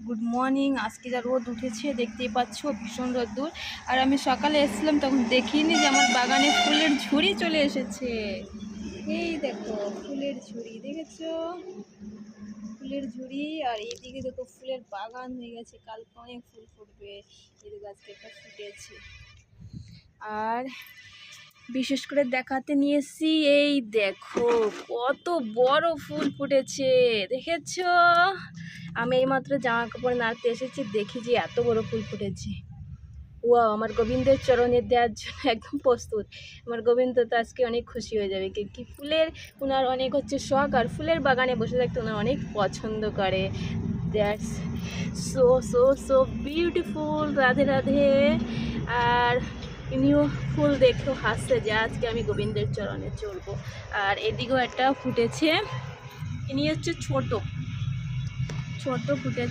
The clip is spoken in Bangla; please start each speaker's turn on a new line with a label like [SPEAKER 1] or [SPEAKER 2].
[SPEAKER 1] Good morning. আজকে যা রোদ উঠেছে দেখতেই পাচ্ছ, ভীষণ রোদ্দুর। আর আমি সকালে এসেছিলাম তখন দেখিনি যে আমার বাগানে ফুলের ঝুড়ি চলে এসেছে। এই দেখো ফুলের ঝুড়ি, দেখেছো? ফুলের ঝুড়ি। আর এইদিকে দেখো ফুলের বাগান হয়ে গেছে, কালকে অনেক ফুল ফুটবে। এদিকে আজকে একটা ফুটেছে। আর বিশেষ করে দেখাতে নিয়ে এসেছি, এই দেখো কত বড় ফুল ফুটেছে, দেখেছো? আমি এইমাত্র জামা কাপড় নাড়তে এসেছি, দেখি যে এত বড় ফুল ফুটেছে। ওয়াও, আমার গোবিন্দের চরণে দেওয়ার জন্য একদম প্রস্তুত। আমার গোবিন্দ তো আজকে অনেক খুশি হয়ে যাবে, কি ফুলের ওনার অনেক হচ্ছে শখ, আর ফুলের বাগানে বসে থাকতে ওনার অনেক পছন্দ করে। That's so so so beautiful. Radhe Radhe. আর ইনিও ফুল দেখেও হাসছে যে আজকে আমি গোবিন্দের চরণে চলবো। আর এদিকেও একটা ফুটেছে, ইনি হচ্ছে ছোট ছোট ফুটেছে।